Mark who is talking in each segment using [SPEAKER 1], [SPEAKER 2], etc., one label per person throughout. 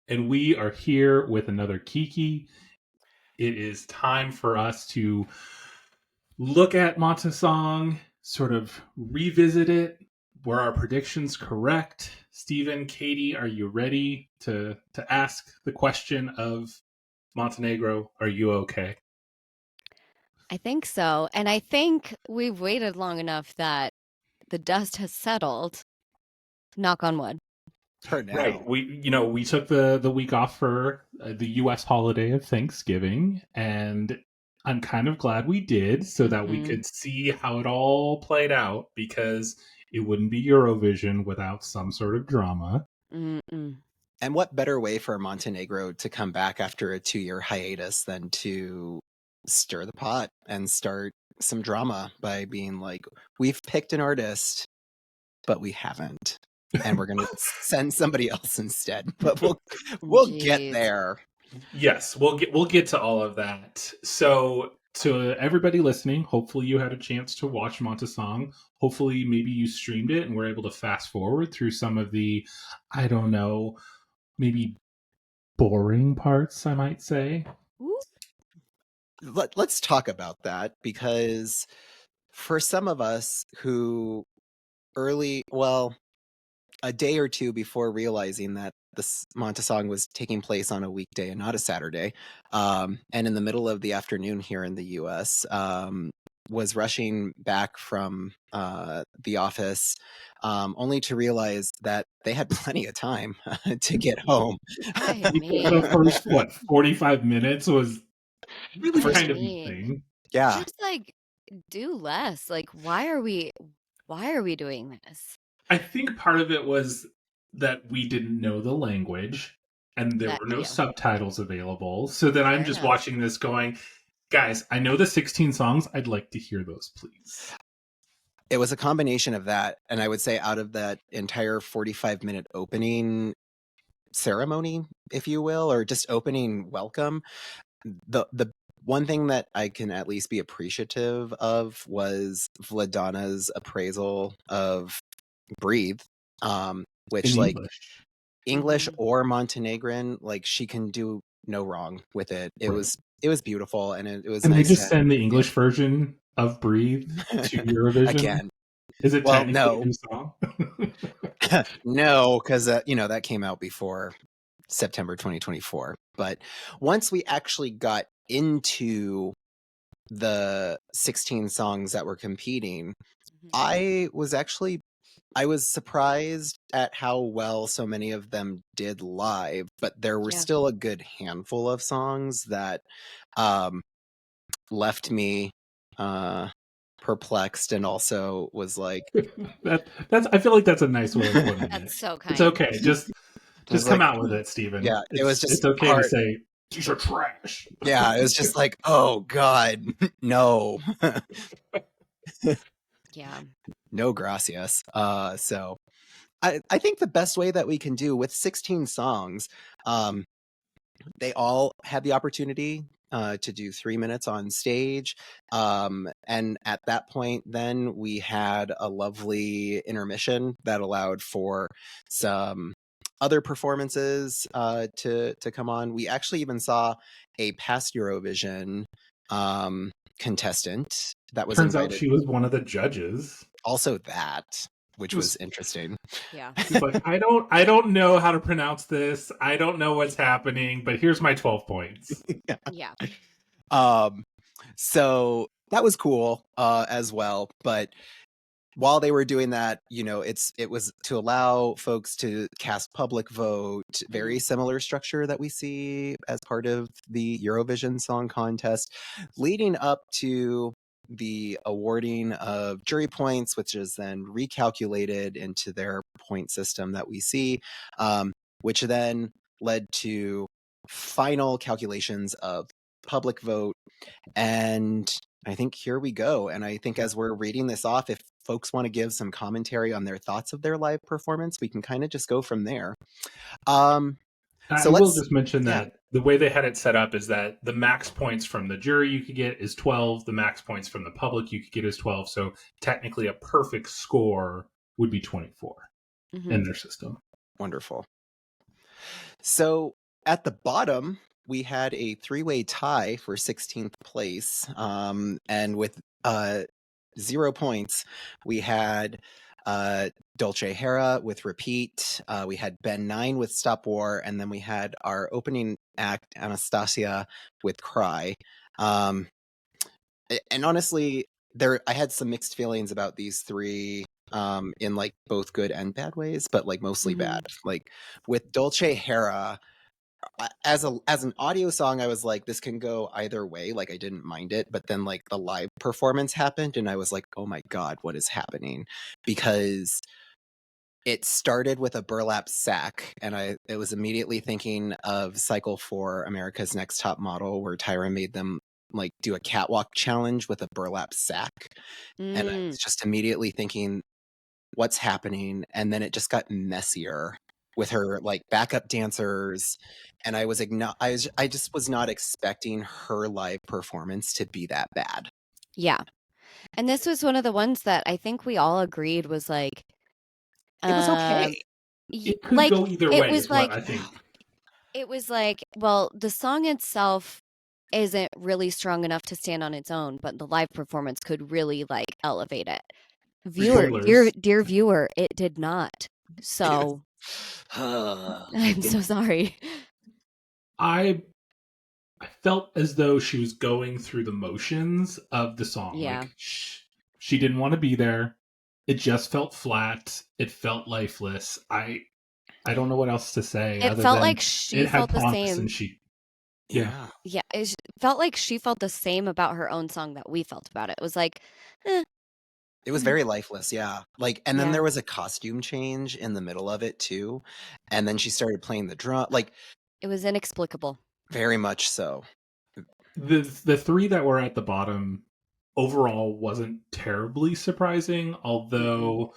[SPEAKER 1] and we are here with another Kiki. It is time for us to look at Montesong, sort of revisit it. Were our predictions correct? Stephen, Katie, are you ready to ask the question of Montenegro? Are you okay?
[SPEAKER 2] I think so. And I think we've waited long enough that the dust has settled. Knock on wood.
[SPEAKER 3] For
[SPEAKER 1] Right.
[SPEAKER 3] now.
[SPEAKER 1] We took the week off for the U.S. holiday of Thanksgiving, and I'm kind of glad we did so that we
[SPEAKER 2] Hmm.
[SPEAKER 1] could see how it all played out because it wouldn't be Eurovision without some sort of drama.
[SPEAKER 2] Mm-mm.
[SPEAKER 3] And what better way for Montenegro to come back after a 2-year hiatus than to stir the pot and start some drama by being like, we've picked an artist, but we haven't. And we're gonna send somebody else instead. But we'll get
[SPEAKER 2] Jeez.
[SPEAKER 3] there.
[SPEAKER 1] Yes, we'll get to all of that. So to everybody listening, hopefully you had a chance to watch Montesong. Hopefully maybe you streamed it and were able to fast forward through some of the, I don't know, maybe boring parts, I might say.
[SPEAKER 2] Ooh.
[SPEAKER 3] Let's talk about that because for some of us who a day or two before realizing that this Montesong was taking place on a weekday and not a Saturday, and in the middle of the afternoon here in the U.S., was rushing back from the office, only to realize that they had plenty of time to get home.
[SPEAKER 2] I
[SPEAKER 1] The
[SPEAKER 2] mean,
[SPEAKER 1] first, 45 minutes was really
[SPEAKER 2] I
[SPEAKER 1] kind of
[SPEAKER 2] mean,
[SPEAKER 1] insane.
[SPEAKER 3] Yeah,
[SPEAKER 2] just like do less. Like, why are we doing this?
[SPEAKER 1] I think part of it was that we didn't know the language and there
[SPEAKER 2] That,
[SPEAKER 1] were no
[SPEAKER 2] yeah,
[SPEAKER 1] subtitles available. So then I'm
[SPEAKER 2] fair
[SPEAKER 1] just
[SPEAKER 2] enough.
[SPEAKER 1] watching this going, guys, I know the 16 songs. I'd like to hear those, please.
[SPEAKER 3] it was a combination of that, and I would say out of that entire 45-minute opening ceremony, if you will, or just opening welcome, the one thing that I can at least be appreciative of was Vladana's appraisal of Breathe,
[SPEAKER 1] In
[SPEAKER 3] which like
[SPEAKER 1] English.
[SPEAKER 3] English
[SPEAKER 2] Hmm.
[SPEAKER 3] or Montenegrin, like she can do no wrong with it.
[SPEAKER 1] Right.
[SPEAKER 3] It was beautiful, and it was
[SPEAKER 1] And they
[SPEAKER 3] nice
[SPEAKER 1] just
[SPEAKER 3] to
[SPEAKER 1] send the English version of Breathe to Eurovision.
[SPEAKER 3] again.
[SPEAKER 1] Is it
[SPEAKER 3] Well,
[SPEAKER 1] technically a
[SPEAKER 3] no,
[SPEAKER 1] new song?
[SPEAKER 3] no, because that came out before September 2024. But once we actually got into the 16 songs that were competing,
[SPEAKER 2] Hmm.
[SPEAKER 3] I was actually I was surprised at how well so many of them did live, but there were
[SPEAKER 2] Yeah.
[SPEAKER 3] still a good handful of songs that um, left me uh, perplexed and also was like,
[SPEAKER 1] that's I feel like that's a nice way of putting it.
[SPEAKER 2] That's so
[SPEAKER 1] It's
[SPEAKER 2] kind.
[SPEAKER 1] okay. Just
[SPEAKER 3] I was
[SPEAKER 1] just come
[SPEAKER 3] like,
[SPEAKER 1] out with it, Stephen.
[SPEAKER 3] yeah, it was
[SPEAKER 1] It's
[SPEAKER 3] just
[SPEAKER 1] okay to
[SPEAKER 3] hard.
[SPEAKER 1] say these are trash.
[SPEAKER 3] Yeah, it was just like, oh God, no,
[SPEAKER 2] Yeah.
[SPEAKER 3] no gracias. So I think the best way that we can do with 16 songs, um, they all had the opportunity to do 3 minutes on stage. And at that point, then we had a lovely intermission that allowed for some other performances to come on. We actually even saw a past Eurovision contestant that was
[SPEAKER 1] Turns out
[SPEAKER 3] invited.
[SPEAKER 1] she was one of the judges.
[SPEAKER 3] Also, that, which was
[SPEAKER 1] Was
[SPEAKER 3] interesting.
[SPEAKER 2] Yeah.
[SPEAKER 1] She's like, I don't know how to pronounce this. I don't know what's happening, but here's my 12 points.
[SPEAKER 2] Yeah.
[SPEAKER 3] um, so that was cool as well. But while they were doing that, it was to allow folks to cast public vote,
[SPEAKER 2] Hmm.
[SPEAKER 3] very similar structure that we see as part of the Eurovision Song Contest, leading up to the awarding of jury points, which is then recalculated into their point system that we see, which then led to final calculations of public vote. And I think here we go. And I think
[SPEAKER 1] Yeah.
[SPEAKER 3] as we're reading this off, if folks want to give some commentary on their thoughts of their live performance, we can kind of just go from there. Um,
[SPEAKER 1] I
[SPEAKER 3] so
[SPEAKER 1] will
[SPEAKER 3] let's,
[SPEAKER 1] just mention
[SPEAKER 3] yeah,
[SPEAKER 1] that the way they had it set up is that the max points from the jury you could get is 12. The max points from the public you could get is 12. So technically, a perfect score would be 24
[SPEAKER 2] Hmm.
[SPEAKER 1] in their system.
[SPEAKER 3] wonderful. So at the bottom, we had a 3-way tie for 16th place. And with 0 points, we had Dolce Hera with Repeat. We had Ben 9 with Stop War. And then we had our opening act, Anastasia, with Cry. And honestly, I had some mixed feelings about these three in like both good and bad ways, but like mostly bad. Like with Dolce Hera, as an audio song, I was like, this can go either way. Like I didn't mind it, but then like the live performance happened, and I was like, oh my god, what is happening? Because it started with a burlap sack, and it was immediately thinking of Cycle 4, America's Next Top Model, where Tyra made them like do a catwalk challenge with a burlap sack, and I was just immediately thinking, what's happening? And then it just got messier with her like backup dancers, and I just was not expecting her live performance to be that bad.
[SPEAKER 2] Yeah. And this was one of the ones that I think we all agreed was like
[SPEAKER 3] It was okay.
[SPEAKER 1] It could go either way,
[SPEAKER 2] was
[SPEAKER 1] is
[SPEAKER 2] like
[SPEAKER 1] what I think.
[SPEAKER 2] it was like, well, the song itself isn't really strong enough to stand on its own, but the live performance could really like elevate it. Viewer,
[SPEAKER 1] Spoilers.
[SPEAKER 2] dear viewer, it did not. So I'm so sorry.
[SPEAKER 1] I felt as though she was going through the motions of the song.
[SPEAKER 2] Yeah.
[SPEAKER 1] Like she didn't want to be there. It just felt flat. It felt lifeless. I don't know what else to say.
[SPEAKER 2] It
[SPEAKER 1] other
[SPEAKER 2] felt
[SPEAKER 1] than
[SPEAKER 2] like she
[SPEAKER 1] it had
[SPEAKER 2] felt the
[SPEAKER 1] promise
[SPEAKER 2] same.
[SPEAKER 1] and she.
[SPEAKER 3] Yeah.
[SPEAKER 2] Yeah, it felt like she felt the same about her own song that we felt about it. It was like,
[SPEAKER 3] It was very lifeless, yeah. Like, and then
[SPEAKER 2] Yeah.
[SPEAKER 3] there was a costume change in the middle of it too, and then she started playing the drum. Like,
[SPEAKER 2] it was inexplicable.
[SPEAKER 3] very much so.
[SPEAKER 1] The three that were at the bottom overall wasn't terribly surprising, although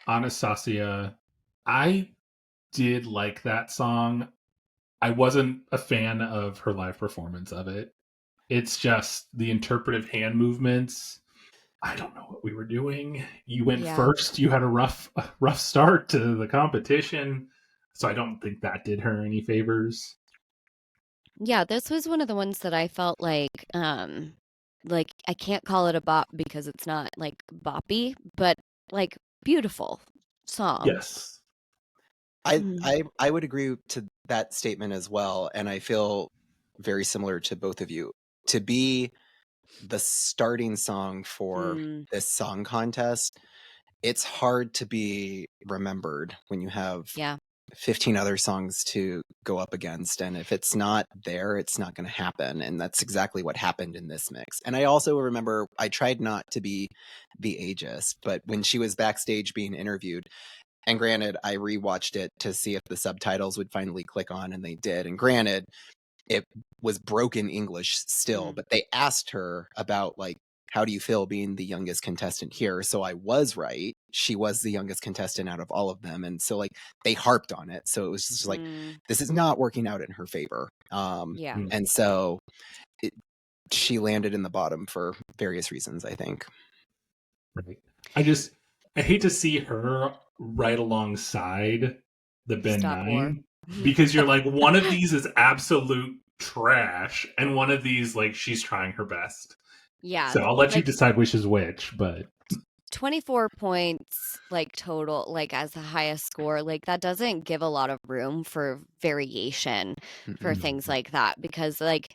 [SPEAKER 1] Anastasia, I did like that song. I wasn't a fan of her live performance of it. It's just the interpretive hand movements. I don't know what we were doing. You went
[SPEAKER 2] Yeah.
[SPEAKER 1] first. You had a rough start to the competition, so I don't think that did her any favors.
[SPEAKER 2] Yeah, this was one of the ones that I felt like I can't call it a bop because it's not like boppy, but like beautiful song.
[SPEAKER 1] Yes.
[SPEAKER 3] I would agree to that statement as well, and I feel very similar to both of you. To be the starting song for this song contest, it's hard to be remembered when you have 15 other songs to go up against, and if it's not there, it's not going to happen, and that's exactly what happened in this mix. And I also remember I tried not to be the ageist, but when she was backstage being interviewed, and granted, I rewatched it to see if the subtitles would finally click on, and they did. And granted, it was broken English still, but they asked her about like, how do you feel being the youngest contestant here? So I was right. She was the youngest contestant out of all of them. And so like they harped on it. So it was just like, this is not working out in her favor. And so she landed in the bottom for various reasons, I think.
[SPEAKER 1] Right. I hate to see her right alongside the Ben
[SPEAKER 2] Stop
[SPEAKER 1] 9 because you're like, one of these is absolute trash and one of these like she's trying her best.
[SPEAKER 2] Yeah.
[SPEAKER 1] So I'll let you decide which is which, but
[SPEAKER 2] 24 points like total, like as the highest score, like that doesn't give a lot of room for variation for things like that, because like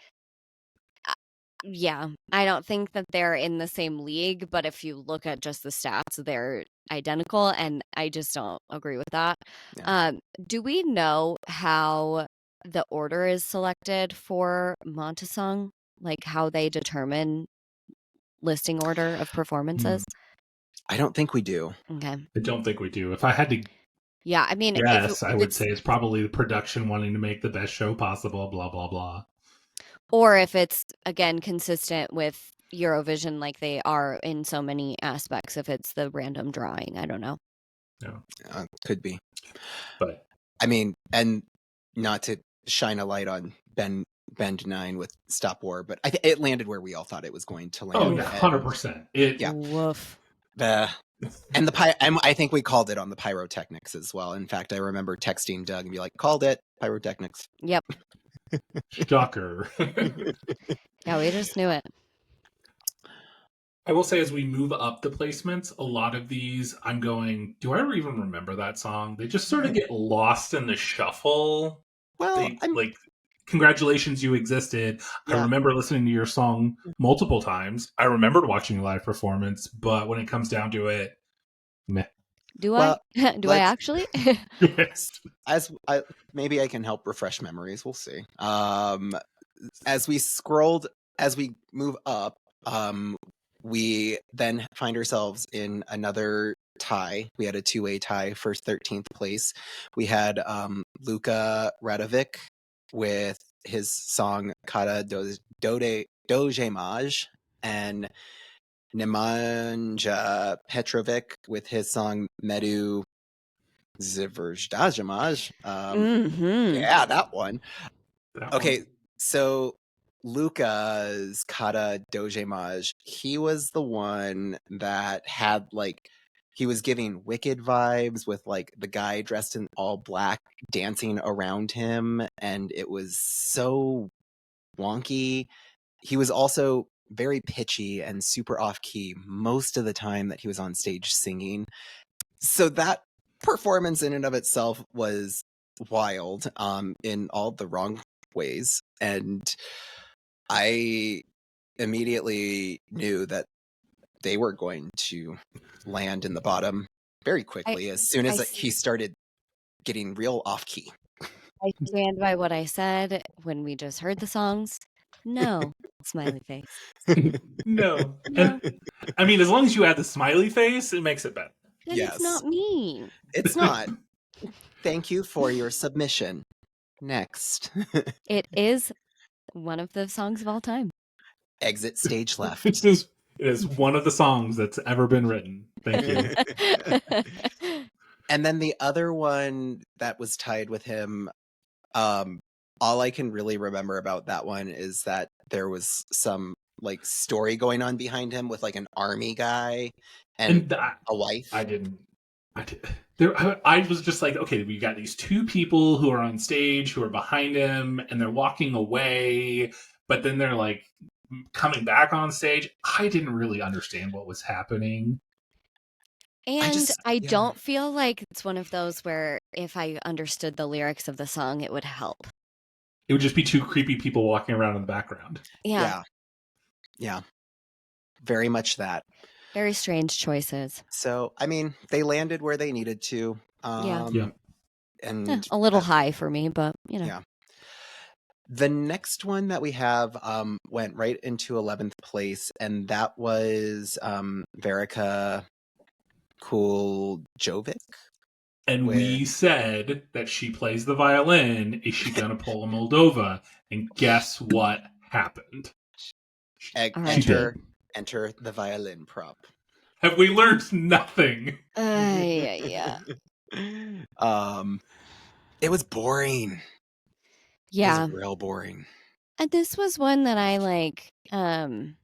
[SPEAKER 2] I don't think that they're in the same league, but if you look at just the stats, they're identical, and I just don't agree with that. Do we know how the order is selected for Montesong? Like how they determine listing order of performances?
[SPEAKER 3] I don't think we do.
[SPEAKER 2] Okay.
[SPEAKER 1] I don't think we do. If I had to
[SPEAKER 2] I mean,
[SPEAKER 1] yes, I would say it's probably the production wanting to make the best show possible, blah, blah, blah.
[SPEAKER 2] Or if it's, again, consistent with Eurovision like they are in so many aspects, if it's the random drawing. I don't know.
[SPEAKER 1] Yeah.
[SPEAKER 3] Could be.
[SPEAKER 1] But
[SPEAKER 3] I mean, and not to shine a light on Bend 9 with Stop War, but it landed where we all thought it was going to land.
[SPEAKER 1] Oh, yeah, 100%.
[SPEAKER 2] Woof.
[SPEAKER 3] And I think we called it on the pyrotechnics as well. In fact, I remember texting Doug and be like, called it, pyrotechnics.
[SPEAKER 2] Yep.
[SPEAKER 1] Shocker.
[SPEAKER 2] Yeah, we just knew it.
[SPEAKER 1] I will say, as we move up the placements, a lot of these, I'm going, do I ever even remember that song? They just sort of get lost in the shuffle.
[SPEAKER 3] Well,
[SPEAKER 1] Like, congratulations, you existed. I
[SPEAKER 3] Yeah.
[SPEAKER 1] remember listening to your song multiple times. I remembered watching a live performance, but when it comes down to it, meh.
[SPEAKER 2] Do
[SPEAKER 3] Well,
[SPEAKER 2] I? Do I actually?
[SPEAKER 1] Yes.
[SPEAKER 3] Maybe I can help refresh memories. We'll see. As we move up, we then find ourselves in another tie. We had a two-way tie for 13th place. We had Luka Radovic with his song Kara Doje Maj, and Nemanja Petrovic with his song Medu Zvrzdajamaj. Yeah, that one. Okay, so Luca's Kara Doje Maj, he was the one that had he was giving Wicked vibes with the guy dressed in all black dancing around him, and it was so wonky. He was also very pitchy and super off key most of the time that he was on stage singing. So that performance in and of itself was wild in all the wrong ways, and I immediately knew that they were going to land in the bottom very quickly as soon as he started getting real off key.
[SPEAKER 2] I stand by what I said when we just heard the songs. No, smiley face.
[SPEAKER 1] No.
[SPEAKER 2] No.
[SPEAKER 1] I mean, as long as you add the smiley face, it makes it better.
[SPEAKER 2] Then
[SPEAKER 3] Yes.
[SPEAKER 2] it's not me.
[SPEAKER 3] It's not. Thank you for your submission. Next.
[SPEAKER 2] It is one of the songs of all time.
[SPEAKER 3] Exit stage left.
[SPEAKER 1] It is one of the songs that's ever been written. Thank you.
[SPEAKER 3] And then the other one that was tied with him, all I can really remember about that one is that there was some story going on behind him with an army guy and a wife.
[SPEAKER 1] I was just like, okay, we got these two people who are on stage who are behind him and they're walking away, but then they're coming back on stage. I didn't really understand what was happening.
[SPEAKER 2] And I don't feel like it's one of those where if I understood the lyrics of the song, it would help.
[SPEAKER 1] It would just be two creepy people walking around in the background.
[SPEAKER 2] Yeah.
[SPEAKER 3] Very much that.
[SPEAKER 2] Very strange choices.
[SPEAKER 3] So, I mean, they landed where they needed to.
[SPEAKER 1] Yeah.
[SPEAKER 3] And
[SPEAKER 2] a little high for me, but
[SPEAKER 3] Yeah. The next one that we have went right into 11th place, and that was Verica Kuljovic.
[SPEAKER 1] And we said that she plays the violin. Is she going to pull a Moldova? And guess what happened?
[SPEAKER 3] Enter the violin prop.
[SPEAKER 1] Have we learned nothing?
[SPEAKER 2] Yeah.
[SPEAKER 3] It was boring.
[SPEAKER 2] Yeah.
[SPEAKER 3] It was real boring.
[SPEAKER 2] And this was one that I
[SPEAKER 1] I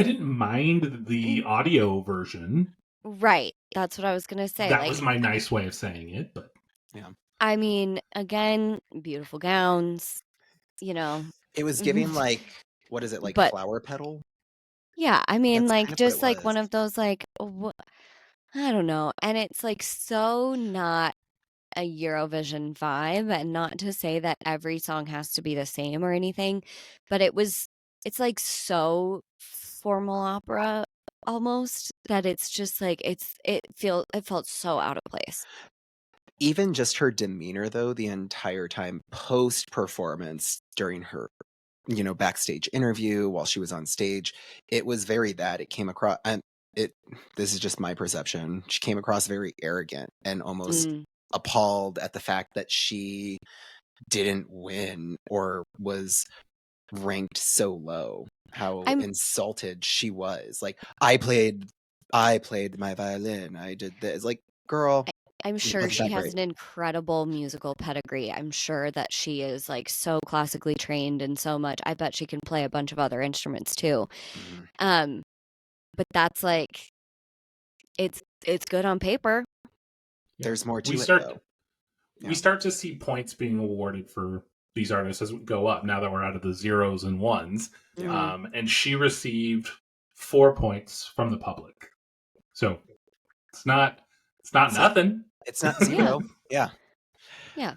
[SPEAKER 1] didn't mind the audio version.
[SPEAKER 2] Right. That's what I was going to say.
[SPEAKER 1] That was my nice way of saying it, but
[SPEAKER 3] yeah.
[SPEAKER 2] I mean, again, beautiful gowns,
[SPEAKER 3] It was giving what is it, flower petal?
[SPEAKER 2] Yeah, I mean,
[SPEAKER 3] That's
[SPEAKER 2] just one of those I don't know. And it's so not a Eurovision vibe, and not to say that every song has to be the same or anything, but it's so formal opera almost that it's just it felt so out of place.
[SPEAKER 3] Even just her demeanor though the entire time post performance during her backstage interview while she was on stage, it was very that it came across, and this is just my perception, she came across very arrogant and almost appalled at the fact that she didn't win or was ranked so low, how insulted she was. I played my violin, I did this. Girl,
[SPEAKER 2] I'm sure she has an incredible musical pedigree. I'm sure that she is so classically trained and so much. I bet she can play a bunch of other instruments too.
[SPEAKER 3] Mm-hmm.
[SPEAKER 2] But that's it's good on paper.
[SPEAKER 3] There's more to
[SPEAKER 1] we
[SPEAKER 3] it,
[SPEAKER 1] start
[SPEAKER 3] though.
[SPEAKER 1] we start to see points being awarded for these artists as we go up. Now that we're out of the zeros and ones,
[SPEAKER 3] Yeah.
[SPEAKER 1] and she received 4 points from the public. So it's not nothing.
[SPEAKER 3] It's not zero. Yeah.
[SPEAKER 2] Yeah.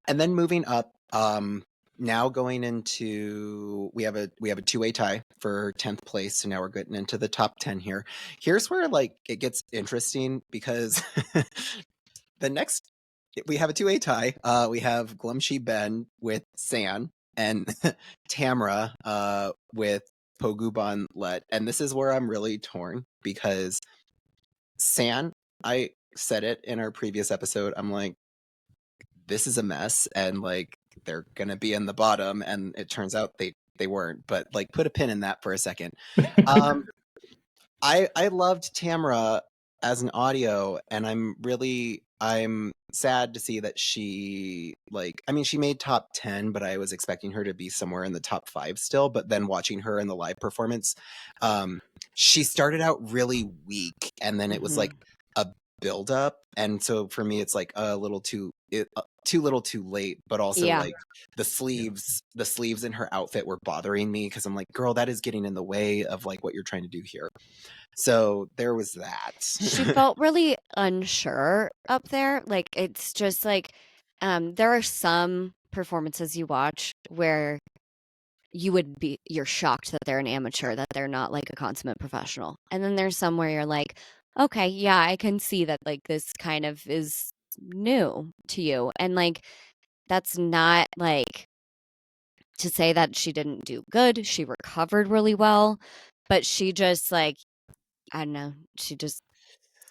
[SPEAKER 3] And then moving up, now going into we have a 2-way tie for 10th place, so now we're getting into the top 10 here. Here's where like it gets interesting because the next we have a 2-way tie. We have Glumshy Ben with San and Tamra with Poguban Let, and this is where I'm really torn because San, I said it in our previous episode, I'm like, this is a mess and like they're gonna be in the bottom, and it turns out they weren't, but like put a pin in that for a second. I loved Tamra as an audio, and I'm sad to see that she she made top 10, but I was expecting her to be somewhere in the top 5 still. But then watching her in the live performance, she started out really weak, and then it was like a build up, and so for me it's like a little too little too late. But also like the sleeves in her outfit were bothering me because I'm like, girl, that is getting in the way of like what you're trying to do here. So there was that.
[SPEAKER 2] She felt really unsure up there. Like it's just like there are some performances you watch where you're shocked that they're an amateur, that they're not like a consummate professional. And then there's some where you're like, okay, yeah, I can see that like this kind of is new to you. And like that's not like to say that she didn't do good. She recovered really well, but she just like, I don't know, she just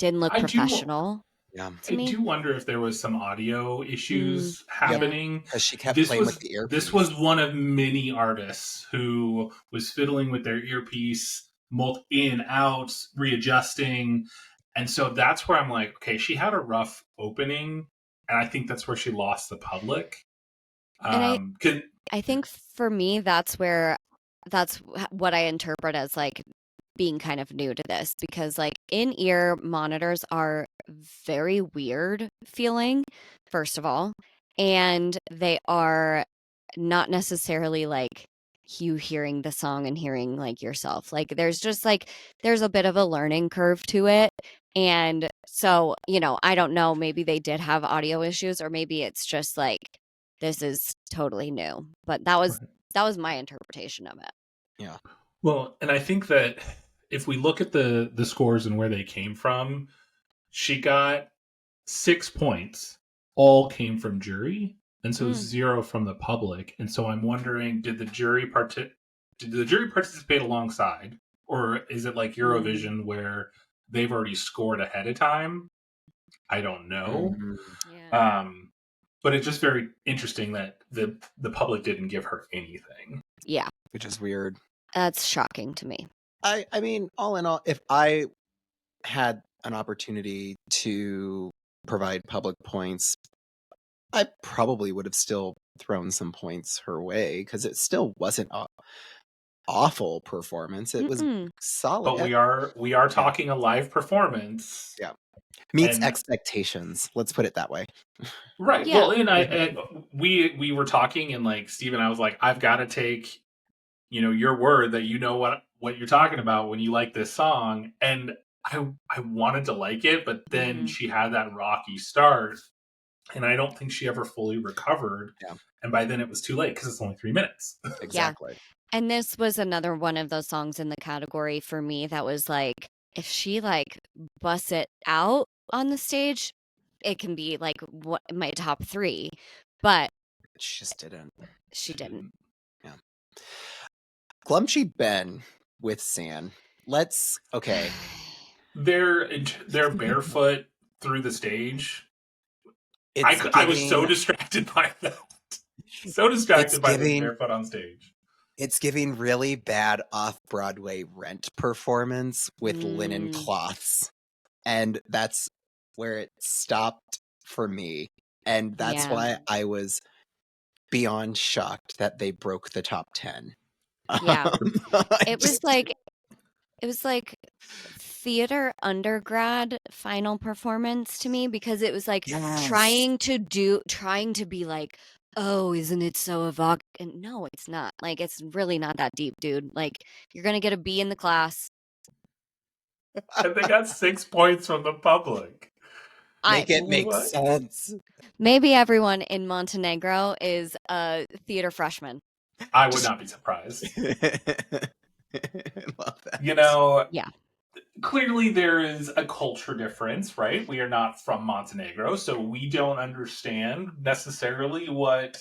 [SPEAKER 2] didn't look professional.
[SPEAKER 1] I do wonder if there was some audio issues happening.
[SPEAKER 3] Because she kept playing with the earpiece.
[SPEAKER 1] This was one of many artists who was fiddling with their earpiece, in, out, readjusting. And so that's where I'm like, okay, she had a rough opening, and I think that's where she lost the public.
[SPEAKER 2] And I think for me, that's what I interpret as like being kind of new to this, because like in-ear monitors are very weird feeling, first of all, and they are not necessarily like you hearing the song and hearing like yourself. Like there's a bit of a learning curve to it. And so, I don't know, maybe they did have audio issues, or maybe it's just like this is totally new. But that was my interpretation of it.
[SPEAKER 3] Yeah.
[SPEAKER 1] Well, and I think that if we look at the scores and where they came from, she got 6 points. All came from jury, and so 0 from the public. And so I'm wondering, did the jury participate alongside, or is it like Eurovision where they've already scored ahead of time? I don't know. But it's just very interesting that the public didn't give her anything.
[SPEAKER 2] Yeah.
[SPEAKER 3] Which is weird.
[SPEAKER 2] That's shocking to me.
[SPEAKER 3] I mean, all in all, if I had an opportunity to provide public points, I probably would have still thrown some points her way, because it still wasn't an awful performance. It was solid.
[SPEAKER 1] But we are talking a live performance.
[SPEAKER 3] Yeah. Meets expectations. Let's put it that way.
[SPEAKER 1] Right. Yeah. Well, and we were talking, and like Steve and I was like, I've got to take, your word that you know what you're talking about when you like this song. And I wanted to like it, but then she had that rocky start, and I don't think she ever fully recovered.
[SPEAKER 3] Yeah.
[SPEAKER 1] And by then it was too late because it's only 3 minutes.
[SPEAKER 3] Exactly.
[SPEAKER 2] Yeah. And this was another one of those songs in the category for me that was like, if she like busts it out on the stage, it can be like my top 3. But
[SPEAKER 3] she just didn't.
[SPEAKER 2] She didn't.
[SPEAKER 3] Yeah. Glumshy Ben with San. Okay.
[SPEAKER 1] They're barefoot through the stage. I was so distracted by that. So distracted by the barefoot on stage.
[SPEAKER 3] It's giving really bad off-Broadway Rent performance with linen cloths. And that's where it stopped for me. And that's why I was beyond shocked that they broke the top 10.
[SPEAKER 2] Yeah. It was like theater undergrad final performance to me because it was like
[SPEAKER 3] Yes.
[SPEAKER 2] trying to be like, oh, isn't it so evocative? And no, it's not. Like, it's really not that deep, dude. Like, you're gonna get a B in the class.
[SPEAKER 1] And they got 6 points from the public.
[SPEAKER 3] Make it make
[SPEAKER 1] What?
[SPEAKER 3] sense.
[SPEAKER 2] Maybe everyone in Montenegro is a theater freshman.
[SPEAKER 1] I would not be surprised.
[SPEAKER 3] I love that.
[SPEAKER 1] You know,
[SPEAKER 2] Yeah.
[SPEAKER 1] clearly there is a culture difference, right? We are not from Montenegro, so we don't understand necessarily what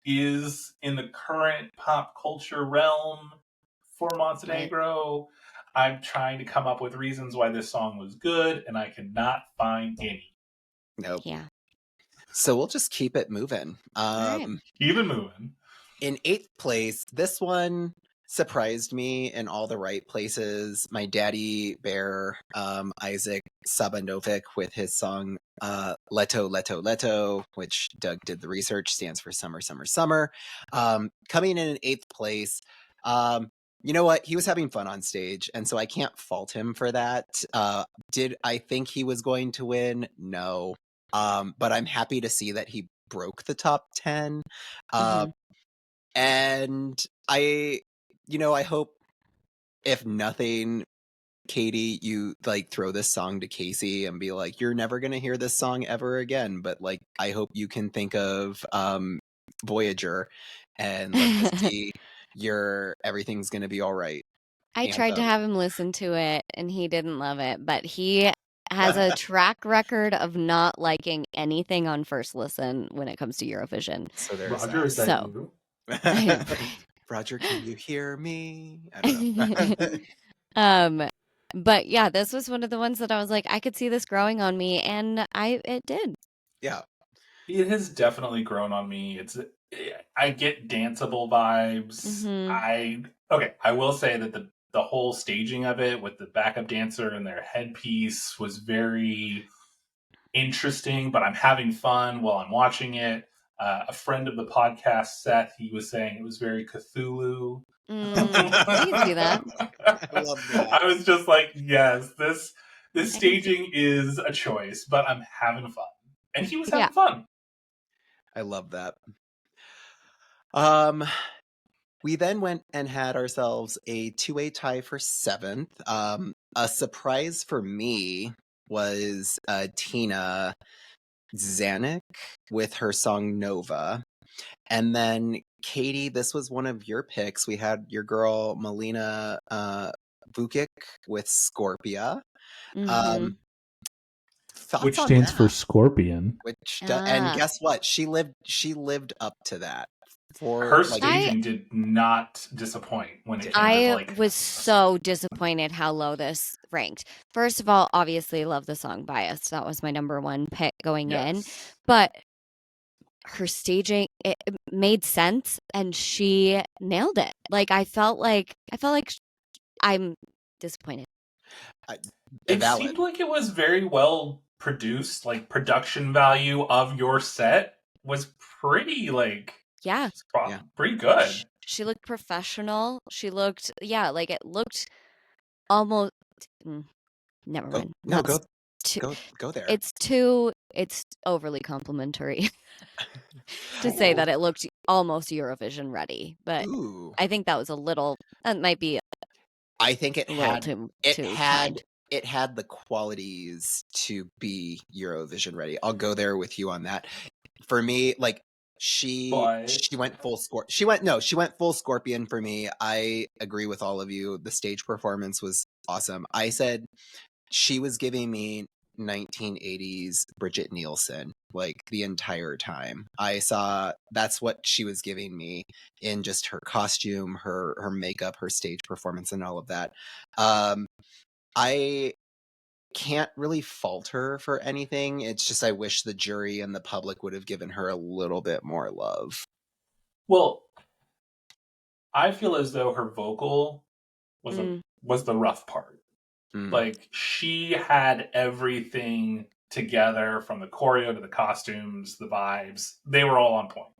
[SPEAKER 1] is in the current pop culture realm for Montenegro. I'm trying to come up with reasons why this song was good, and I cannot find any.
[SPEAKER 3] Nope.
[SPEAKER 2] Yeah.
[SPEAKER 3] So we'll just keep it moving.
[SPEAKER 2] right.
[SPEAKER 1] Even moving.
[SPEAKER 3] In 8th place, this one surprised me in all the right places. My daddy bear, Isaac Sabanovic, with his song Leto, Leto, Leto, which Doug did the research, stands for Summer, Summer, Summer. Coming in 8th place. You know what? He was having fun on stage, and so I can't fault him for that. Did I think he was going to win? No. But I'm happy to see that he broke the top 10.
[SPEAKER 2] Mhm.
[SPEAKER 3] And I hope, if nothing, Katie, you like throw this song to Casey and be like, you're never going to hear this song ever again. But like, I hope you can think of Voyager and let us see everything's going to be all right.
[SPEAKER 2] I tried to
[SPEAKER 3] anthem.
[SPEAKER 2] have him listen to it and he didn't love it, but he has a track record of not liking anything on first listen when it comes to Eurovision.
[SPEAKER 3] So there's
[SPEAKER 1] Roger, is that
[SPEAKER 2] So-
[SPEAKER 1] you?
[SPEAKER 3] Roger, can you hear me? I don't know.
[SPEAKER 2] But yeah, this was one of the ones that I was like, I could see this growing on me, and it did.
[SPEAKER 3] Yeah.
[SPEAKER 1] It has definitely grown on me. I get danceable vibes.
[SPEAKER 2] Mhm.
[SPEAKER 1] I will say that the whole staging of it with the backup dancer and their headpiece was very interesting, but I'm having fun while I'm watching it. A friend of the podcast, Seth, he was saying it was very Cthulhu.
[SPEAKER 2] I can see that.
[SPEAKER 3] I love that.
[SPEAKER 1] I was just like, yes, this staging is a choice, but I'm having fun. And he was having fun.
[SPEAKER 3] I love that. We then went and had ourselves a 2-way tie for 7th. A surprise for me was Tina Zanuck with her song Nova. And then, Katie, this was one of your picks. We had your girl Melina Vukic with Scorpia.
[SPEAKER 2] Mhm.
[SPEAKER 3] Thoughts
[SPEAKER 1] Which
[SPEAKER 3] on
[SPEAKER 1] stands
[SPEAKER 3] that?
[SPEAKER 1] for scorpion.
[SPEAKER 3] And guess what? She lived up to that.
[SPEAKER 1] Her
[SPEAKER 3] like,
[SPEAKER 1] staging did not disappoint when it came to
[SPEAKER 2] I
[SPEAKER 1] like.
[SPEAKER 2] was so disappointed how low this ranked. First of all, obviously love the song Biased. That was my number one pick going in.
[SPEAKER 1] Yes.
[SPEAKER 2] But her staging, it made sense and she nailed it. Like I felt like I'm disappointed.
[SPEAKER 1] It
[SPEAKER 3] valid.
[SPEAKER 1] seemed like it was very well produced. Like production value of your set was pretty
[SPEAKER 2] Yeah.
[SPEAKER 1] pretty good.
[SPEAKER 2] She looked professional. She looked like it looked almost never mind.
[SPEAKER 3] No,
[SPEAKER 2] That's
[SPEAKER 3] go there.
[SPEAKER 2] It's overly complimentary to say that it looked almost Eurovision ready, but
[SPEAKER 3] Ooh.
[SPEAKER 2] I think that was that might be
[SPEAKER 3] I think it
[SPEAKER 2] a little
[SPEAKER 3] had
[SPEAKER 2] too
[SPEAKER 3] had
[SPEAKER 2] kind.
[SPEAKER 3] it had the qualities to be Eurovision ready. I'll go there with you on that. For me, like she went full she went full Scorpion for me. I agree with all of you. The stage performance was awesome. I said she was giving me 1980s Bridget Nielsen like the entire time. I saw that's what she was giving me in just her costume, her makeup, her stage performance, and all of that. I can't really fault her for anything. It's just I wish the jury and the public would have given her a little bit more love.
[SPEAKER 1] Well, I feel as though her vocal was the rough part. Like she had everything together, from the choreo to the costumes, the vibes. They were all on point.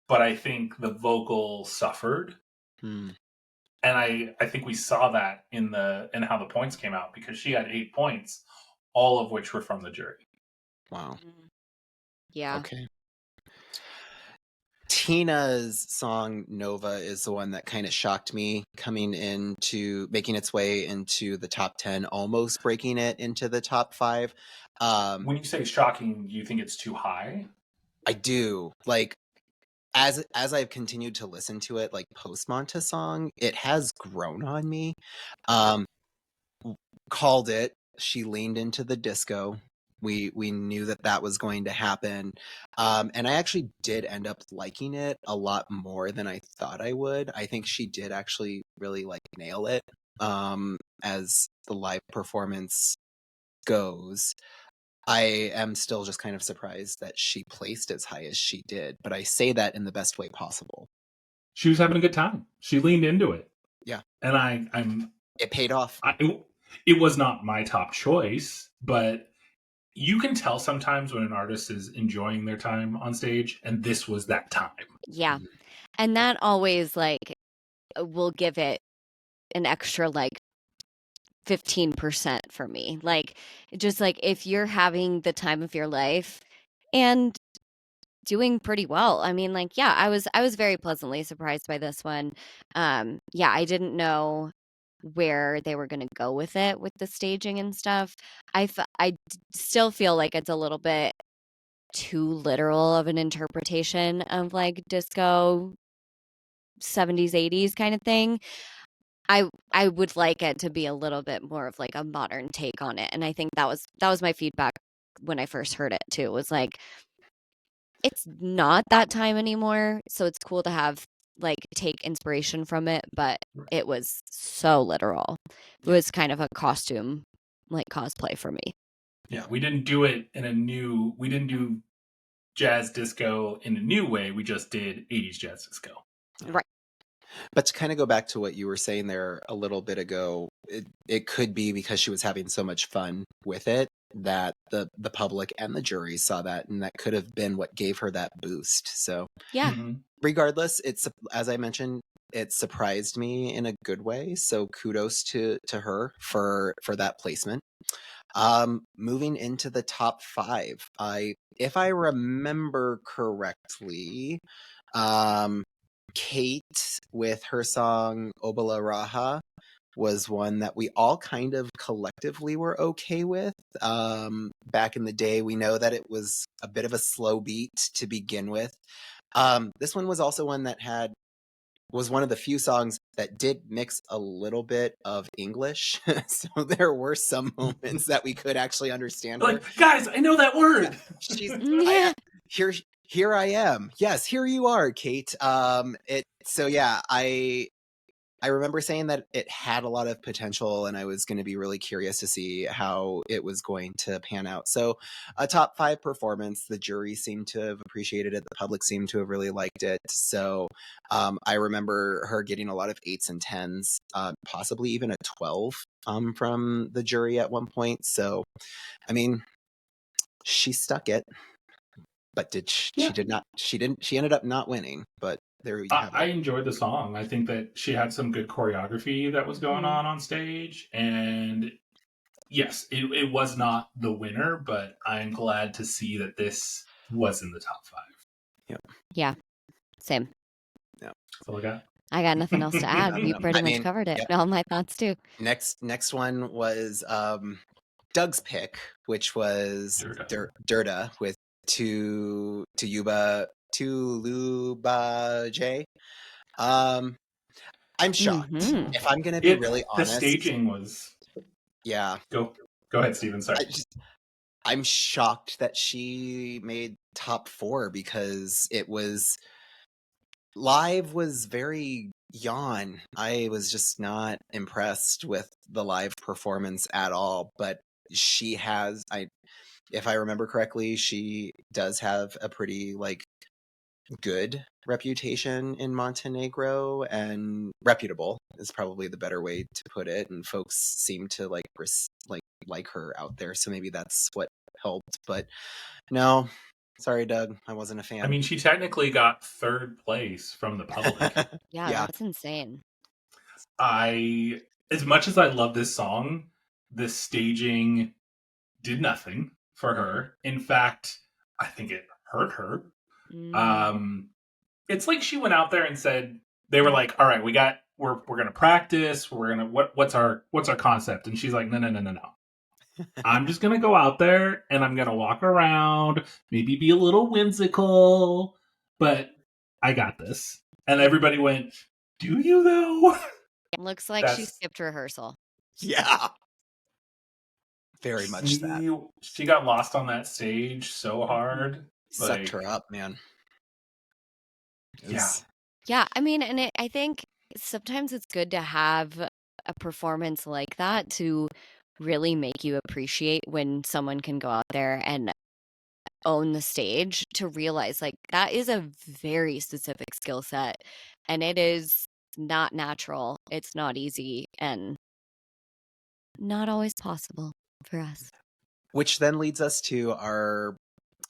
[SPEAKER 1] But I think the vocal suffered. And I think we saw that in how the points came out, because she had 8 points, all of which were from the jury.
[SPEAKER 3] Wow.
[SPEAKER 2] Yeah.
[SPEAKER 3] Okay. Tina's song Nova is the one that kind of shocked me, making its way into the top 10, almost breaking it into the top 5.
[SPEAKER 1] When you say shocking, you think it's too high?
[SPEAKER 3] I do. Like, as I've continued to listen to it, like post Monta song, it has grown on me. Called it. She leaned into the disco. We knew that was going to happen, and I actually did end up liking it a lot more than I thought I would. I think she did actually really like nail it, as the live performance goes. I am still just kind of surprised that she placed as high as she did, but I say that in the best way possible.
[SPEAKER 1] She was having a good time. She leaned into it.
[SPEAKER 3] Yeah.
[SPEAKER 1] And
[SPEAKER 3] it paid off.
[SPEAKER 1] It was not my top choice, but you can tell sometimes when an artist is enjoying their time on stage, and this was that time.
[SPEAKER 2] Yeah. And that always, like, will give it an extra, like, 15% for me. Like, just like if you're having the time of your life and doing pretty well. I mean, like, yeah, I was very pleasantly surprised by this one. Yeah, I didn't know where they were going to go with it with the staging and stuff. Still feel like it's a little bit too literal of an interpretation of like disco 70s 80s kind of thing. I would like it to be a little bit more of like a modern take on it. And I think that was my feedback when I first heard it too. Was like it's not that time anymore, so it's cool to have like take inspiration from it, but it was so literal. It was kind of a costume like cosplay for me.
[SPEAKER 1] Yeah, we didn't do jazz disco in a new way. We just did 80s jazz disco.
[SPEAKER 2] Right.
[SPEAKER 3] But to kind of go back to what you were saying there a little bit ago, it could be because she was having so much fun with it that the public and the jury saw that, and that could have been what gave her that boost. So
[SPEAKER 2] yeah,
[SPEAKER 3] regardless, it's, as I mentioned, it surprised me in a good way. So kudos to her for that placement. Moving into the top 5, if I remember correctly, Kate with her song Obala Raha was one that we all kind of collectively were okay with. Back in the day, we know that it was a bit of a slow beat to begin with. This one was also one that was one of the few songs that did mix a little bit of English. So there were some moments that we could actually understand her.
[SPEAKER 1] Like, guys, I know that word.
[SPEAKER 3] Here I am. Yes, here you are, Kate. I remember saying that it had a lot of potential, and I was going to be really curious to see how it was going to pan out. So a top 5 performance, the jury seemed to have appreciated it. The public seemed to have really liked it. So I remember her getting a lot of 8s and 10s, possibly even a 12 from the jury at one point. So, I mean, she stuck it. But she ended up not winning, but there you have it.
[SPEAKER 1] I enjoyed the song. I think that she had some good choreography that was going on stage. And yes, it was not the winner, but I'm glad to see that this was in the top 5.
[SPEAKER 3] Yep.
[SPEAKER 2] Yeah. Same.
[SPEAKER 3] Yeah.
[SPEAKER 1] That's all I got.
[SPEAKER 2] I got nothing else to add. We pretty much covered it. Yep. All my thoughts too.
[SPEAKER 3] Next one was Doug's pick, which was Dirda with Tuluba J. I'm shocked. If I'm going to be really honest,
[SPEAKER 1] the staging was.
[SPEAKER 3] Yeah.
[SPEAKER 1] Go ahead, Steven. Sorry.
[SPEAKER 3] I'm shocked that she made top 4 because it was live was very yawn. I was just not impressed with the live performance at all, but she has if I remember correctly, she does have a pretty like good reputation in Montenegro, and reputable is probably the better way to put it, and folks seem to like her out there, so maybe that's what helped. But no, sorry Doug, I wasn't a fan.
[SPEAKER 1] I mean, she technically got 3rd place from the public.
[SPEAKER 2] Yeah, that's insane.
[SPEAKER 1] As much as I love this song, the staging did nothing for her. In fact, I think it hurt her. It's like she went out there and said, they were like, all right, we're gonna practice, we're gonna what's our concept? And she's like, no. I'm just gonna go out there and I'm gonna walk around, maybe be a little whimsical, but I got this. And everybody went, do you though?
[SPEAKER 2] Looks like she skipped rehearsal.
[SPEAKER 3] Yeah. Very much that.
[SPEAKER 1] She got lost on that stage so hard.
[SPEAKER 3] Sucked her up, man.
[SPEAKER 2] Yeah, I mean, and I think sometimes it's good to have a performance like that to really make you appreciate when someone can go out there and own the stage, to realize like that is a very specific skill set and it is not natural. It's not easy and not always possible for us.
[SPEAKER 3] Which then leads us to our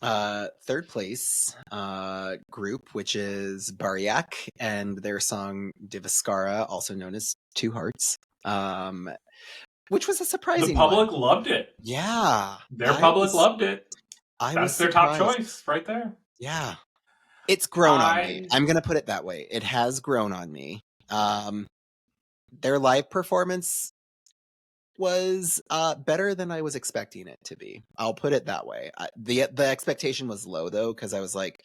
[SPEAKER 3] third place group, which is Bariak and their song Divaskara, also known as Two Hearts, which was a surprising
[SPEAKER 1] The public
[SPEAKER 3] one.
[SPEAKER 1] Loved it.
[SPEAKER 3] Yeah.
[SPEAKER 1] Their public loved it. That's their top choice right there.
[SPEAKER 3] Yeah. It's grown on me. I'm going to put it that way. It has grown on me. Their live performance was better than I was expecting it to be. I'll put it that way. The expectation was low though, because I was like,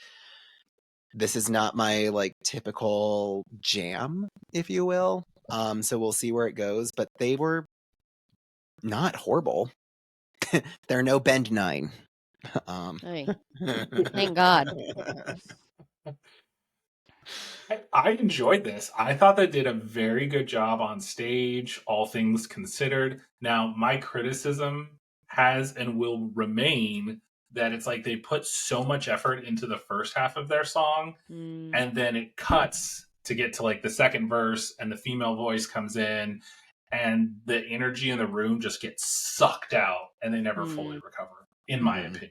[SPEAKER 3] this is not my like typical jam, if you will. So we'll see where it goes. But they were not horrible. They're no Bend 9.
[SPEAKER 2] Thank God.
[SPEAKER 1] I enjoyed this. I thought they did a very good job on stage, all things considered. Now, my criticism has and will remain that it's like they put so much effort into the first half of their song, and then it cuts to get to like the second verse, and the female voice comes in, and the energy in the room just gets sucked out, and they never fully recover, in my opinion.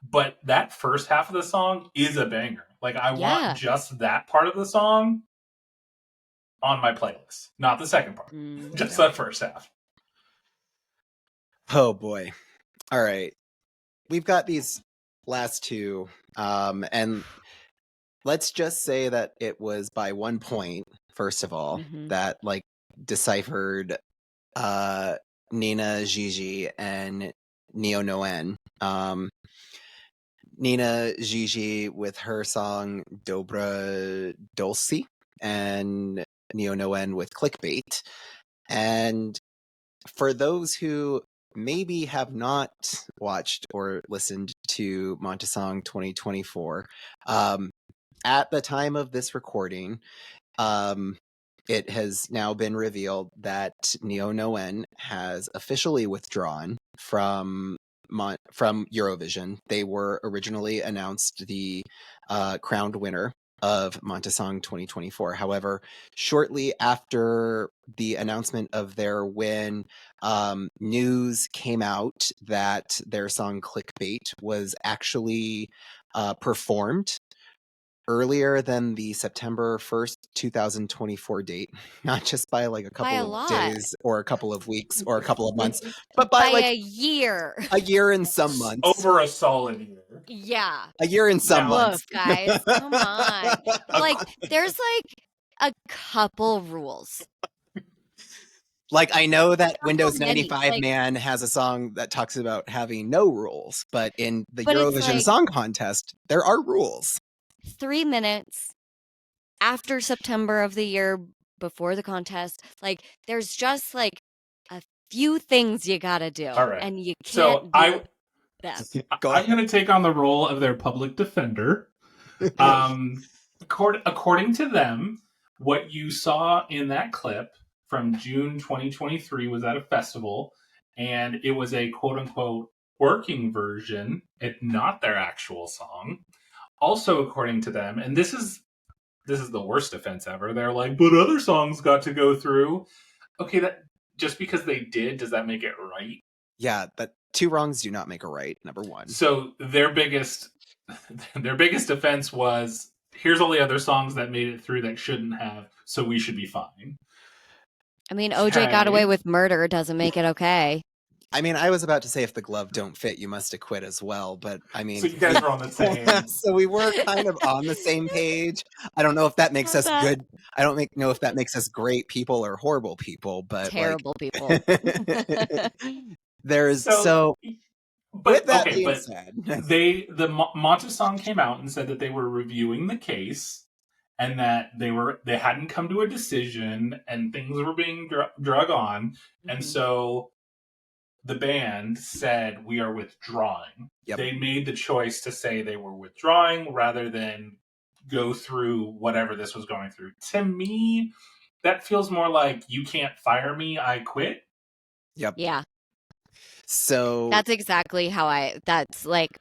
[SPEAKER 1] But that first half of the song is a banger. Like, I want just that part of the song on my playlist. Not the second part. Just that first half.
[SPEAKER 3] Oh, boy. All right. We've got these last two. And let's just say that it was by 1 point, first of all, that, like, deciphered Nina Gigi and Neo Noen. Nina Gigi with her song Dobra Dolci, and Neo Noen with Clickbait. And for those who maybe have not watched or listened to Montesong 2024, at the time of this recording, it has now been revealed that Neo Noen has officially withdrawn from Eurovision. They were originally announced the crowned winner of Montesong 2024. However, shortly after the announcement of their win, news came out that their song Clickbait was actually performed earlier than the September 1st, 2024 date, not just by like a couple of days or a couple of weeks or a couple of months, but by like
[SPEAKER 2] a year.
[SPEAKER 3] A year and some months.
[SPEAKER 1] Over a solid year.
[SPEAKER 2] Yeah.
[SPEAKER 3] A year and some months.
[SPEAKER 2] Look, guys, come on. Like, there's like a couple rules.
[SPEAKER 3] Like, I know that Windows 95 Man has a song that talks about having no rules, but in the Eurovision Song Contest, there are rules.
[SPEAKER 2] 3 minutes after September of the year before the contest, like there's just like a few things you gotta do.
[SPEAKER 1] All right.
[SPEAKER 2] And you can't do them.
[SPEAKER 1] I'm going to take on the role of their public defender. According to them, what you saw in that clip from June 2023 was at a festival, and it was a quote-unquote working version, and not their actual song. Also, according to them, and this is the worst offense ever, they're like, but other songs got to go through. Okay, that just because they did, does that make it right?
[SPEAKER 3] Yeah, but two wrongs do not make a right, number one.
[SPEAKER 1] So their biggest offense was, here's all the other songs that made it through that shouldn't have, so we should be fine.
[SPEAKER 2] I mean, OJ got away
[SPEAKER 1] Okay.
[SPEAKER 2] with murder doesn't make it okay.
[SPEAKER 3] I mean, I was about to say if the glove don't fit, you must acquit as well. But I mean,
[SPEAKER 1] So you guys were on the same.
[SPEAKER 3] so we were kind of on the same page. I don't know if that makes us good. I don't know if that makes us great people or horrible people. But
[SPEAKER 2] Terrible people.
[SPEAKER 3] there's
[SPEAKER 1] So,
[SPEAKER 3] with
[SPEAKER 1] but
[SPEAKER 3] that
[SPEAKER 1] okay,
[SPEAKER 3] being
[SPEAKER 1] but
[SPEAKER 3] said,
[SPEAKER 1] Montesong came out and said that they were reviewing the case and that they hadn't come to a decision and things were being drug on, and
[SPEAKER 2] Mhm.
[SPEAKER 1] so the band said we are withdrawing.
[SPEAKER 3] Yep.
[SPEAKER 1] They made the choice to say they were withdrawing rather than go through whatever this was going through. To me, that feels more like you can't fire me, I quit.
[SPEAKER 3] yep.
[SPEAKER 2] Yeah,
[SPEAKER 3] So
[SPEAKER 2] that's exactly how that's like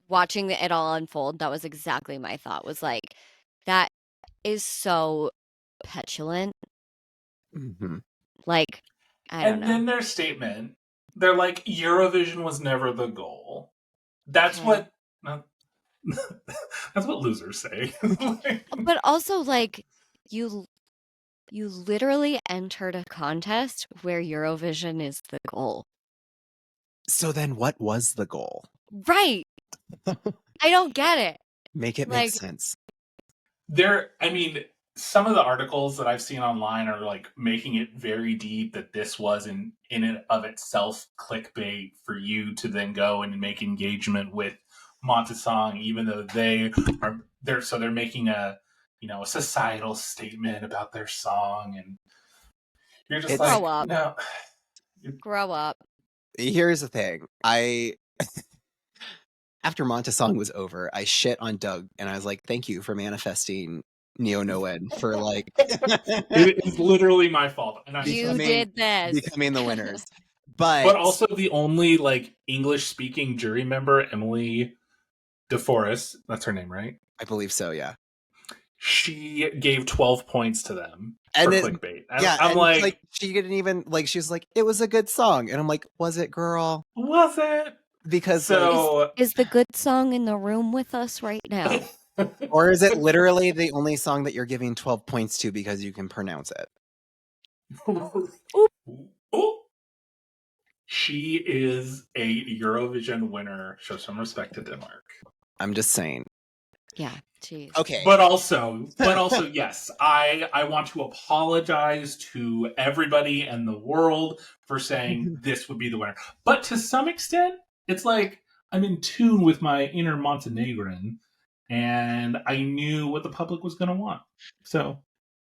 [SPEAKER 2] watching it all unfold. That was exactly my thought, was like, that is so petulant.
[SPEAKER 3] mhm.
[SPEAKER 2] Like, I don't
[SPEAKER 1] And
[SPEAKER 2] know.
[SPEAKER 1] then their statement, they're like, Eurovision was never the goal. That's
[SPEAKER 2] Okay.
[SPEAKER 1] what that's what losers say. Like,
[SPEAKER 2] But also, like, you literally entered a contest where Eurovision is the goal.
[SPEAKER 3] So then, what was the goal?
[SPEAKER 2] Right. I don't get it.
[SPEAKER 3] Make it make sense.
[SPEAKER 1] I mean, some of the articles that I've seen online are like making it very deep that this was in and of itself clickbait for you to then go and make engagement with Montesong, even though they're making a societal statement about their song, and you're just
[SPEAKER 3] It's-
[SPEAKER 1] like,
[SPEAKER 2] Grow up.
[SPEAKER 1] no.
[SPEAKER 2] Grow up.
[SPEAKER 3] Here's the thing. After Montesong was over, I shit on Doug and I was like, thank you for manifesting Neo Noen for like
[SPEAKER 1] It is literally my fault, and
[SPEAKER 2] You did this.
[SPEAKER 3] becoming the winners.
[SPEAKER 1] but also the only like English speaking jury member, Emily DeForest, that's her name, right?
[SPEAKER 3] I believe so, yeah.
[SPEAKER 1] She gave 12 points to them
[SPEAKER 3] And
[SPEAKER 1] for
[SPEAKER 3] it-
[SPEAKER 1] clickbait.
[SPEAKER 3] Yeah,
[SPEAKER 1] I'm
[SPEAKER 3] and
[SPEAKER 1] like,
[SPEAKER 3] she didn't even like. She was like, "It was a good song," and I'm like, "Was it, girl?"
[SPEAKER 1] was it?
[SPEAKER 3] Because like,
[SPEAKER 1] So,
[SPEAKER 2] Is the good song in the room with us right now?
[SPEAKER 3] or is it literally the only song that you're giving 12 points to because you can pronounce it?
[SPEAKER 1] Oop. She is a Eurovision winner. Show some respect to Denmark.
[SPEAKER 3] I'm just saying.
[SPEAKER 2] Yeah, jeez.
[SPEAKER 3] Okay,
[SPEAKER 1] But also, yes, I want to apologize to everybody and the world for saying this would be the winner. But to some extent, it's like I'm in tune with my inner Montenegrin, and I knew what the public was going to want. So,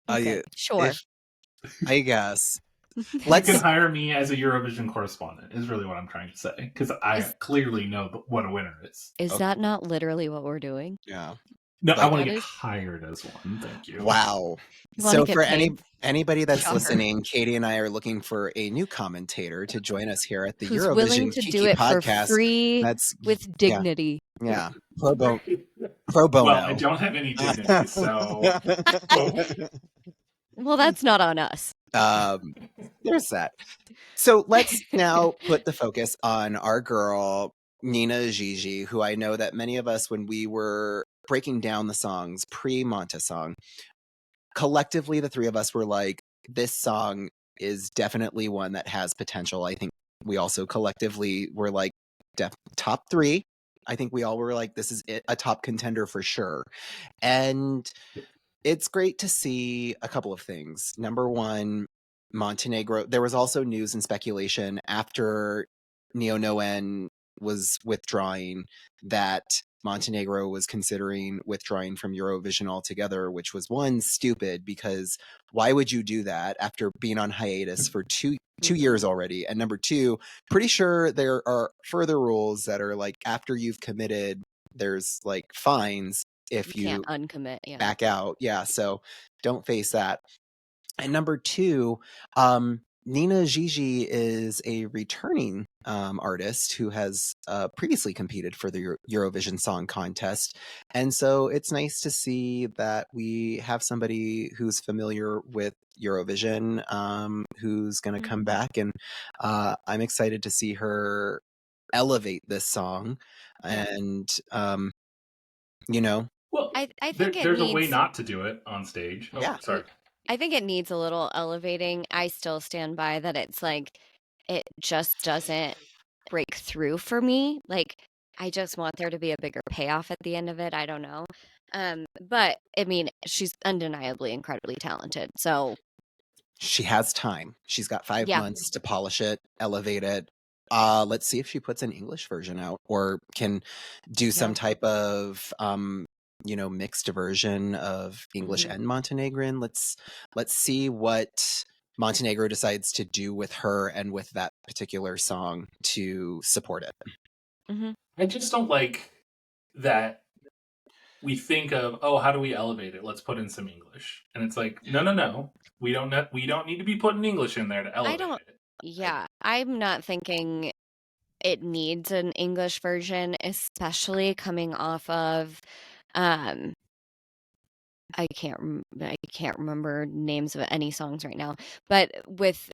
[SPEAKER 2] Okay, sure.
[SPEAKER 3] I guess.
[SPEAKER 1] you
[SPEAKER 3] Let's
[SPEAKER 1] can hire me as a Eurovision correspondent, is really what I'm trying to say, because I clearly know what a winner is.
[SPEAKER 2] Is that not literally what we're doing?
[SPEAKER 3] Yeah.
[SPEAKER 1] No, I
[SPEAKER 3] Like-
[SPEAKER 1] want to
[SPEAKER 2] That
[SPEAKER 1] get
[SPEAKER 2] is-
[SPEAKER 1] hired as one. Thank you.
[SPEAKER 3] Wow.
[SPEAKER 2] You wanna
[SPEAKER 3] So
[SPEAKER 2] get
[SPEAKER 3] for
[SPEAKER 2] paid?
[SPEAKER 3] anybody that's
[SPEAKER 2] Shocker.
[SPEAKER 3] listening, Katie and I are looking for a new commentator to join us here at the
[SPEAKER 2] Who's
[SPEAKER 3] Eurovision
[SPEAKER 2] willing to
[SPEAKER 3] Kiki
[SPEAKER 2] do it
[SPEAKER 3] podcast.
[SPEAKER 2] for free
[SPEAKER 3] That's
[SPEAKER 2] with dignity?
[SPEAKER 3] yeah, pro bono.
[SPEAKER 1] Well, I don't have any dignity, so
[SPEAKER 2] Well, that's not on us.
[SPEAKER 3] There's that. So let's now put the focus on our girl Nina Gigi, who I know that many of us, when we were breaking down the songs pre-Montesong, collectively the three of us were like, this song is definitely one that has potential. I think we also collectively were like, top three. I think we all were like, this is a top contender for sure. And it's great to see a couple of things. Number one, Montenegro. There was also news and speculation after Neo Noen was withdrawing that Montenegro was considering withdrawing from Eurovision altogether, which was one, stupid, because why would you do that after being on hiatus for two years already? And number two, pretty sure there are further rules that are like after you've committed, there's like fines if you
[SPEAKER 2] can't uncommit. Yeah.
[SPEAKER 3] back out. Yeah, so don't face that. And number two, Nina Gigi is a returning artist who has previously competed for the Eurovision Song Contest. And so it's nice to see that we have somebody who's familiar with Eurovision who's going to come back. And I'm excited to see her elevate this song. And, you know,
[SPEAKER 1] well,
[SPEAKER 2] I think
[SPEAKER 1] there's
[SPEAKER 2] it
[SPEAKER 1] a way
[SPEAKER 2] needs.
[SPEAKER 1] not to do it on stage. Oh,
[SPEAKER 3] Yeah.
[SPEAKER 1] sorry.
[SPEAKER 2] I think it needs a little elevating. I still stand by that it's like it just doesn't break through for me. Like I just want there to be a bigger payoff at the end of it. I don't know. But I mean, she's undeniably incredibly talented. So
[SPEAKER 3] She has time. She's got 5
[SPEAKER 2] yeah,
[SPEAKER 3] months to polish it, elevate it. Let's see if she puts an English version out or can do some
[SPEAKER 2] yeah.
[SPEAKER 3] type of mixed version of English
[SPEAKER 2] Hmm.
[SPEAKER 3] and Montenegrin. Let's see what Montenegro decides to do with her and with that particular song to support it.
[SPEAKER 2] Hmm.
[SPEAKER 1] I just don't like that we think of, oh, how do we elevate it? Let's put in some English. And it's like, no. We don't need to be putting English in there to
[SPEAKER 2] I
[SPEAKER 1] elevate
[SPEAKER 2] don't,
[SPEAKER 1] it.
[SPEAKER 2] yeah, I'm not thinking it needs an English version, especially coming off of, um, I can't remember names of any songs right now, but with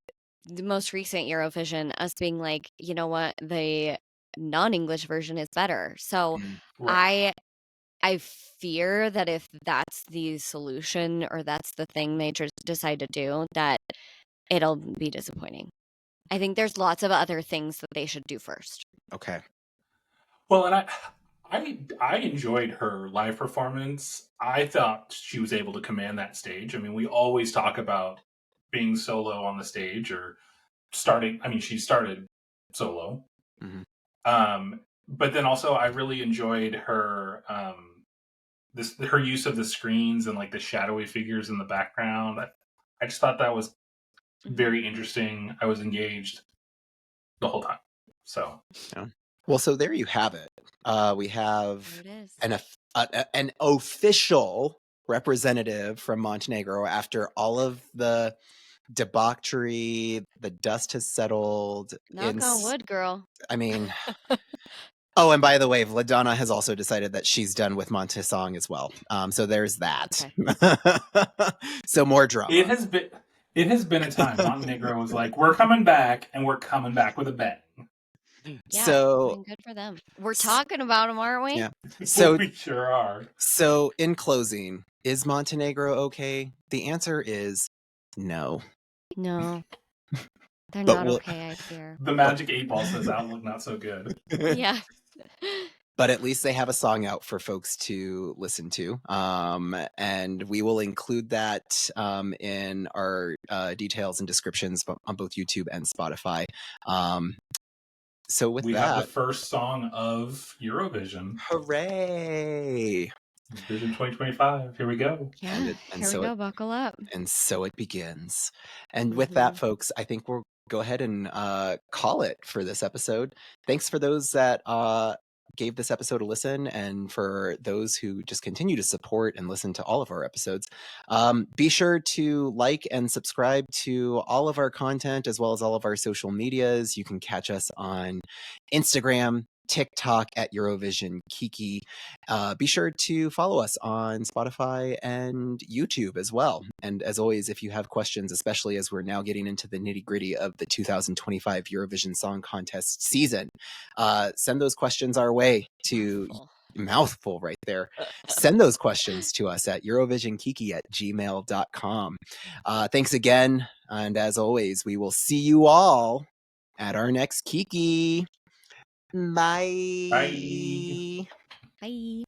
[SPEAKER 2] the most recent Eurovision, us being like, you know what, the non-English version is better. So
[SPEAKER 1] Right.
[SPEAKER 2] I I fear that if that's the solution or that's the thing they just decide to do, that it'll be disappointing. I think there's lots of other things that they should do first.
[SPEAKER 3] Okay.
[SPEAKER 1] Well, and I enjoyed her live performance. I thought she was able to command that stage. I mean, we always talk about being solo on the stage or starting. I mean, she started solo.
[SPEAKER 3] Mhm.
[SPEAKER 1] But then also, I really enjoyed her her use of the screens and like the shadowy figures in the background. I just thought that was very interesting. I was engaged the whole time. So
[SPEAKER 3] Yeah. Well, so there you have it. We have
[SPEAKER 2] There it is.
[SPEAKER 3] an official representative from Montenegro after all of the debauchery, the dust has settled.
[SPEAKER 2] Knock on wood, girl.
[SPEAKER 3] I mean, oh, and by the way, Vladana has also decided that she's done with Monte Song as well. So there's that.
[SPEAKER 2] Okay.
[SPEAKER 3] So more drama.
[SPEAKER 1] it has been a time. Montenegro was like, we're coming back, and we're coming back with a bang.
[SPEAKER 2] Yeah, I
[SPEAKER 3] So
[SPEAKER 2] mean, good for them. We're talking about them, aren't we?
[SPEAKER 3] yeah. So
[SPEAKER 1] we sure are.
[SPEAKER 3] So in closing, is Montenegro okay? The answer is no.
[SPEAKER 2] No, they're
[SPEAKER 3] But
[SPEAKER 2] not
[SPEAKER 3] we'll,
[SPEAKER 2] okay, I fear.
[SPEAKER 1] The magic 8 ball says outlook not so good.
[SPEAKER 2] Yeah.
[SPEAKER 3] but at least they have a song out for folks to listen to. And we will include that in our details and descriptions on both YouTube and Spotify. So with
[SPEAKER 1] We
[SPEAKER 3] that,
[SPEAKER 1] have the first song of Eurovision.
[SPEAKER 3] hooray!
[SPEAKER 1] Vision 2025. Here we go.
[SPEAKER 2] Yeah, here we go. Buckle up.
[SPEAKER 3] And so it begins. And with that, folks, I think we'll go ahead and call it for this episode. Thanks for those that gave this episode a listen, and for those who just continue to support and listen to all of our episodes. Be sure to like and subscribe to all of our content as well as all of our social medias. You can catch us on Instagram, TikTok at Eurovision Kiki. Be sure to follow us on Spotify and YouTube as well. And as always, if you have questions, especially as we're now getting into the nitty gritty of the 2025 Eurovision Song Contest season, send those questions our way to mouthful right there. Send those questions to us at eurovisionkiki@gmail.com. Thanks again. And as always, we will see you all at our next Kiki. Bye.
[SPEAKER 1] Bye.
[SPEAKER 2] Bye.